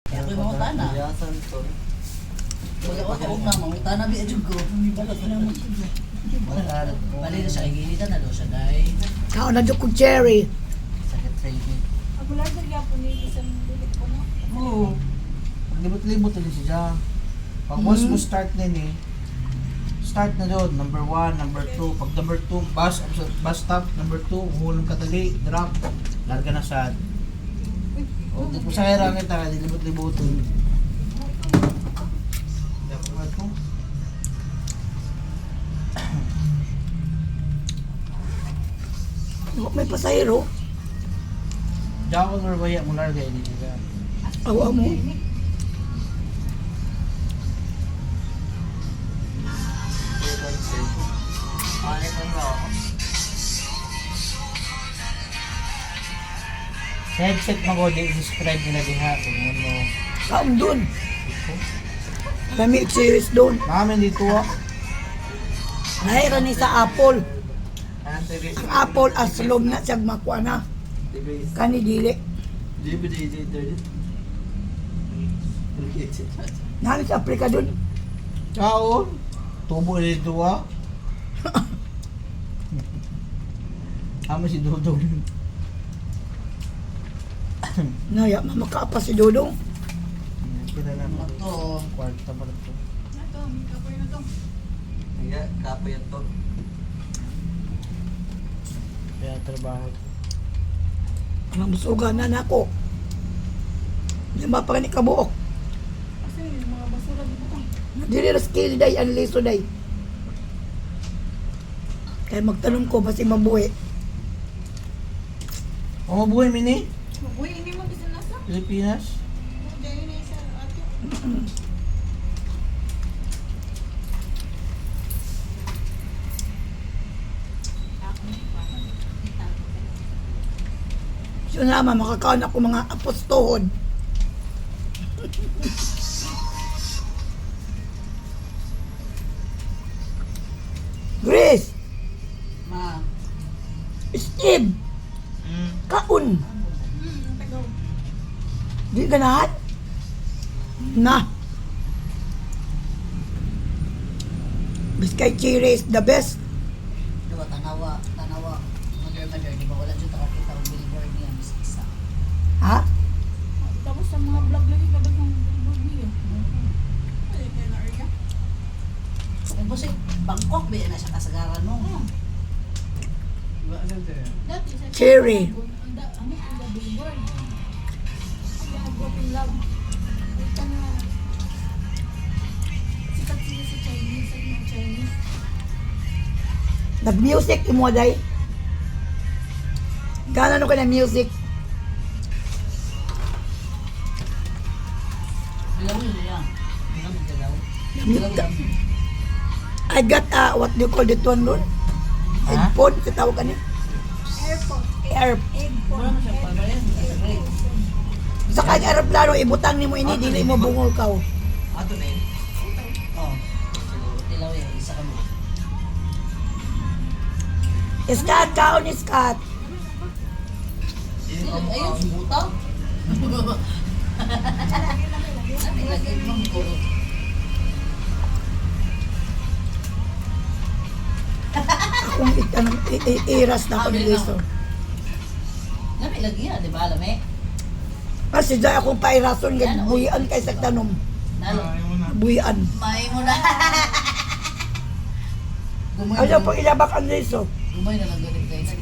Kaya ako'y mangutan na. Yasan to. Wala ko taong na, mangutan na biya dyan ko. Balat na naman siya. Bali na siya, igilitan na daw siya, dahil. Kao na dyan kong cherry. Sakit sa inyo. Ako lang sa po ni isang bilik ko na. Oo. Libot-libot ulit siya. Pag once mo start na eh, start na doon, number 1, number 2. Pag number 2, bus stop, number 2, hulong kadali, drop, larga na sad. O, di ko sa kaya kita, dilibot-libotin. Hindi ako nga ito. May pasahero. Diyan ako narbaya mo larga, hindi ka. Awa mo. Sa headset mo ko, describe nila diha kung ano. Kaon dun. Kami series dun. Namin dito ah. Nahira ni sa Apple. Ang Apple aslom na siyang makuha na. Kani dili. Nani sa Afrika dun. Ciao. Tubo dito ah. Ama si Dodong. Naya, mamakaapa si Dodong. Kita na mo. Ito. Kwarta pa ito. Ito, kapoy na to. Iya, kapoy ito. Kaya trabaho ko. Mamusugan na nako. Lima pa ni kabuok. Kasi yung mga basura dito ko. Dili ra skill day ang liso day. Kaya magtanong ko basi mabuhi. O mabuhay mini? Uy, hindi mo bisa nasa? Pilipinas? Dahil na isa ate. So naman, makakaon ako mga apostohon. Grace, Ma. Steve, kaon. Tagaw. Di ganahan? Na. Biskay Chiri is the best. Diba, tanawa. Mother, di ba wala dyan nakakita ang billboard niya, Miss Isa. Ha? Tapos sa mga vlog lagi kada kong billboard niya. Ay, kaya na area. Ay, boss, Bangkok, ba na siya kasagaran mo? Dati sa Cherry. ang billboard. Ay, nag-open love. Ito na. Sikat sila sa Chinese, sa mga Chinese. Nag-music imo day. Gana no ka na music. Bilawin niya. Bilawin dalaw. I got what do you call that one nun? Ha? Headphone, katawag ka niya. Airport. Air. Wala mo siyang pagbayan. Sa kanya aeroplano, ibutang ni mo ini, dili mo bungol ka. Ato na yun. Oo. Dilaw yan, isa ka mo. Iskat, kaon iskat. Ayun, sumutaw. Lagi mong ko. Akong iras na ako ni Liso. Lami lagi yan, di ba? Lami? Kasi dyan akong pairason, buhian kay sa tanom. Nalo. Buhian. May mo na. Gumay Ayaw pang ilabak ang Liso. Gumay na lang ganit kayo.